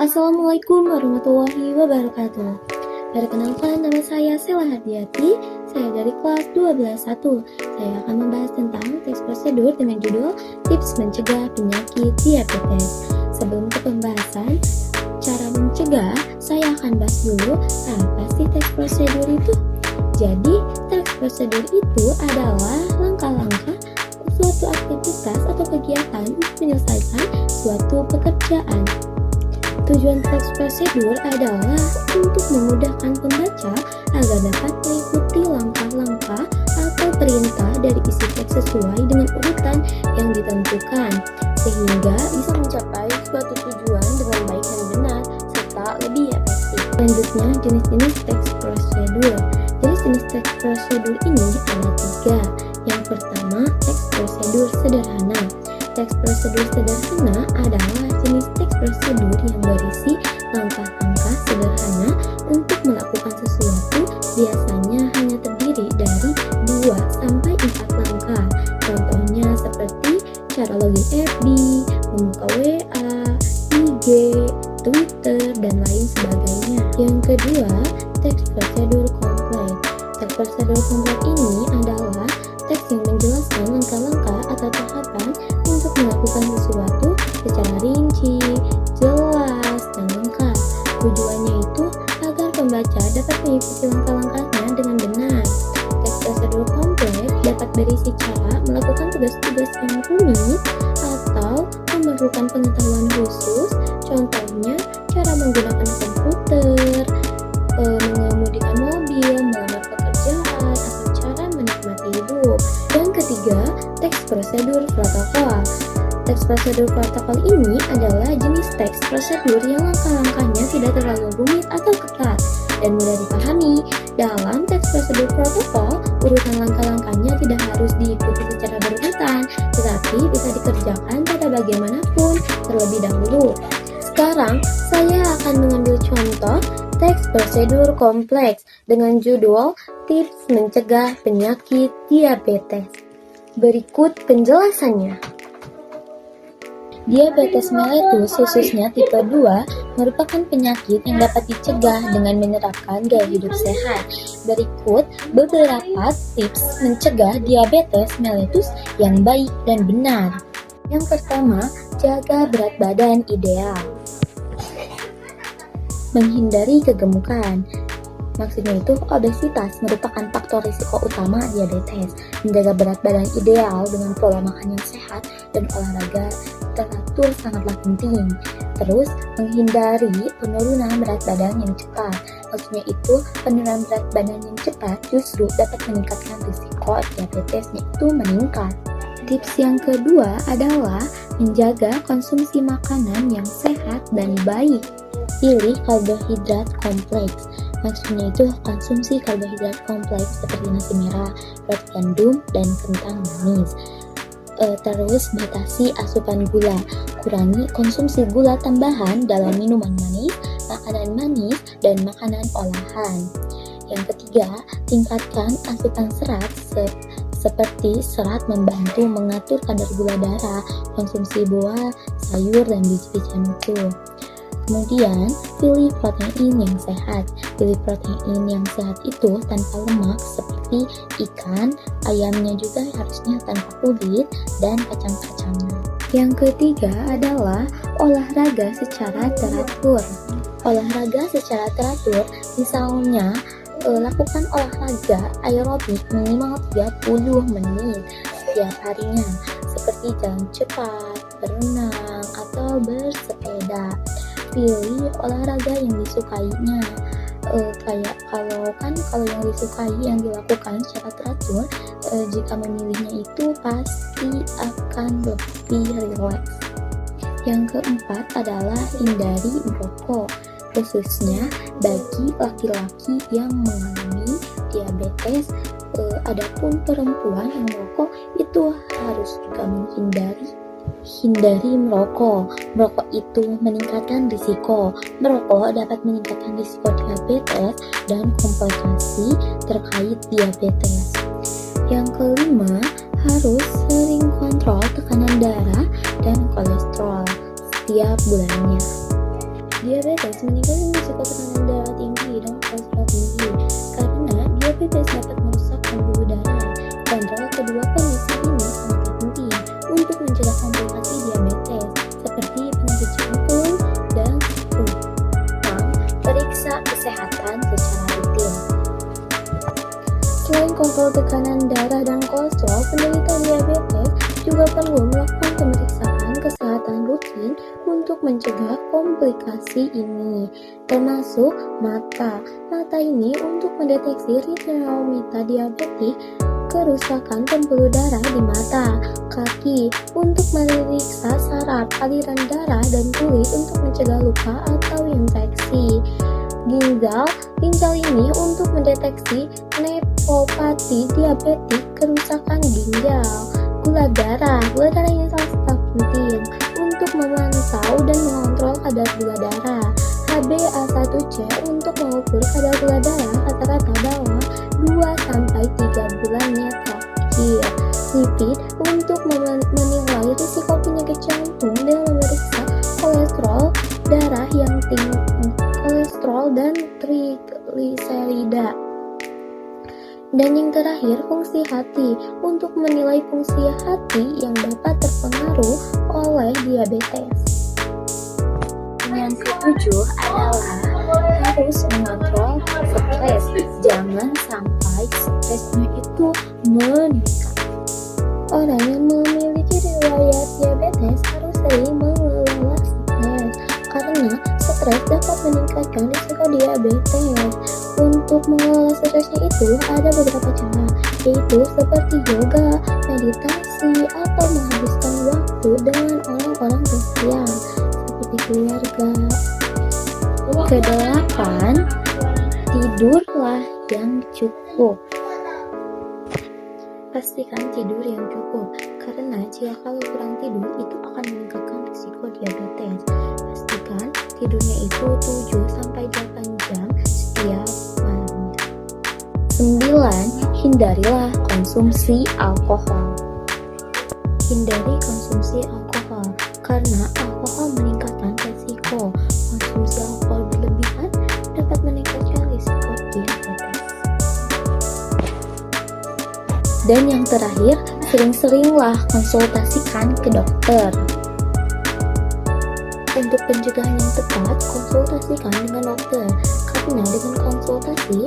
Assalamualaikum warahmatullahi wabarakatuh. Perkenalkan, nama saya Sela Hardiati. Saya dari kelas 12-1. Saya akan membahas tentang teks prosedur dengan judul Tips Mencegah Penyakit Diabetes. Sebelum ke pembahasan cara mencegah, saya akan bahas dulu apa sih teks prosedur itu. Jadi, teks prosedur itu adalah langkah-langkah suatu aktivitas atau kegiatan untuk menyelesaikan suatu pekerjaan. Tujuan teks prosedur adalah untuk memudahkan pembaca agar dapat mengikuti langkah-langkah atau perintah dari isi teks sesuai dengan urutan yang ditentukan, sehingga bisa mencapai suatu tujuan dengan baik dan benar, serta lebih efektif. Selanjutnya, jenis-jenis teks prosedur. Jenis-jenis teks prosedur ini ada 3. Yang pertama, teks prosedur sederhana. Teks prosedur sederhana adalah jenis teks prosedur yang berisi langkah-langkah sederhana untuk melakukan sesuatu, biasanya hanya terdiri dari 2-4 langkah. Contohnya seperti cara login FB, membuka WA, IG, Twitter, dan lain sebagainya. Yang kedua, teks prosedur kompleks. Teks prosedur kompleks ini adalah teks yang menjelaskan langkah-langkah atau tahapan untuk melakukan sesuatu secara rinci, jelas, dan lengkap. Tujuannya itu agar pembaca dapat mengikuti langkah-langkahnya dengan benar. Teks prosedur kompleks dapat berisi cara melakukan tugas-tugas yang rumit atau memerlukan pengetahuan khusus, contohnya cara menggunakan komputer, mengemudikan mobil, melamar pekerjaan, atau cara menikmati hidup. Yang ketiga, teks prosedur protokol. Teks prosedur protokol ini adalah jenis teks prosedur yang langkah-langkahnya tidak terlalu rumit atau ketat dan mudah dipahami. Dalam teks prosedur protokol, urutan langkah-langkahnya tidak harus diikuti secara berurutan, tetapi bisa dikerjakan pada bagaimanapun terlebih dahulu. Sekarang, saya akan mengambil contoh teks prosedur kompleks dengan judul Tips Mencegah Penyakit Diabetes. Berikut penjelasannya. Diabetes mellitus, khususnya tipe 2, merupakan penyakit yang dapat dicegah dengan menerapkan gaya hidup sehat. Berikut beberapa tips mencegah diabetes mellitus yang baik dan benar. Yang pertama, jaga berat badan ideal. Menghindari kegemukan. Maksudnya itu, obesitas merupakan faktor risiko utama diabetes. Menjaga berat badan ideal dengan pola makan yang sehat dan olahraga teratur sangatlah penting. Terus, menghindari penurunan berat badan yang cepat. Maksudnya itu, penurunan berat badan yang cepat justru dapat meningkatkan risiko diabetesnya itu meningkat. Tips yang kedua adalah menjaga konsumsi makanan yang sehat dan baik. Pilih karbohidrat kompleks. Maksudnya itu konsumsi karbohidrat kompleks seperti nasi merah, roti gandum, dan kentang manis. Terus batasi asupan gula. Kurangi konsumsi gula tambahan dalam minuman manis, makanan manis, dan makanan olahan. Yang ketiga, tingkatkan asupan serat seperti serat membantu mengatur kadar gula darah, konsumsi buah, sayur, dan biji-bijian utuh. Kemudian, pilih protein yang sehat. Pilih protein yang sehat itu tanpa lemak seperti ikan, ayamnya juga harusnya tanpa kulit, dan kacang-kacangnya. Yang ketiga adalah olahraga secara teratur. Olahraga secara teratur, misalnya lakukan olahraga aerobik minimal 30 menit setiap harinya, seperti jalan cepat, berenang, atau bersepeda. Pilih olahraga yang disukainya. Kayak kalau yang disukai yang dilakukan secara teratur, jika memilihnya itu pasti akan lebih rileks. Yang keempat adalah hindari merokok, khususnya bagi laki-laki yang mengalami diabetes. Adapun perempuan yang merokok itu harus juga hindari merokok. Merokok itu meningkatkan risiko. Merokok dapat meningkatkan risiko diabetes dan komplikasi terkait diabetes. Yang kelima, harus sering kontrol tekanan darah dan kolesterol setiap bulannya. Diabetes meningkatkan risiko tekanan darah tinggi dan kolesterol tinggi karena diabetes dapat merusak pembuluh darah. Kontrol kedua kondisi ini sangat penting untuk mencegah komplikasi diabetes seperti penyakit jantung dan stroke. Periksa kesehatan secara rutin. Selain kontrol tekanan darah dan kolesterol, penderita diabetes juga perlu melakukan pemeriksaan kesehatan rutin untuk mencegah komplikasi ini, termasuk mata. Mata ini untuk mendeteksi retinoblastoma diabetik, kerusakan pembuluh darah di mata. Kaki untuk memeriksa saraf, aliran darah, dan kulit untuk mencegah luka atau infeksi. Ginjal ini untuk mendeteksi nefropati diabetik, kerusakan ginjal. Gula darah ini sangat penting untuk memantau dan mengontrol kadar gula darah. HbA1c untuk mengukur kadar gula darah rata-rata dalam 2-3 bulannya terakhir. Lipid untuk menilai risiko penyakit jantung dan memeriksa kolesterol darah yang tinggi, kolesterol dan trigliserida. Dan yang terakhir, fungsi hati untuk menilai fungsi hati yang dapat terpengaruh oleh diabetes. Yang ketujuh adalah harus mengontrol stres. Jangan sampai stresnya itu meningkat. Orang yang memiliki riwayat diabetes harus sering mengelola stres karena stres dapat meningkatkan risiko diabetes. Untuk mengelola stresnya itu ada beberapa cara, yaitu seperti yoga, meditasi, atau menghabiskan waktu dengan orang-orang tersayang seperti keluarga. Kedelapan, tidurlah yang cukup. Pastikan tidur yang cukup, karena jika kalau kurang tidur itu akan meningkatkan risiko diabetes. Pastikan tidurnya itu 7-8 jam setiap malamnya. 9. Hindarilah konsumsi alkohol. Hindari konsumsi alkohol, karena alkohol meningkatkan risiko. Konsumsi alkohol berlebihan dapat meningkatkan risiko diabetes. Dan yang terakhir, sering-seringlah konsultasikan ke dokter. Untuk pencegahan yang tepat, konsultasikan dengan dokter, karena dengan konsultasi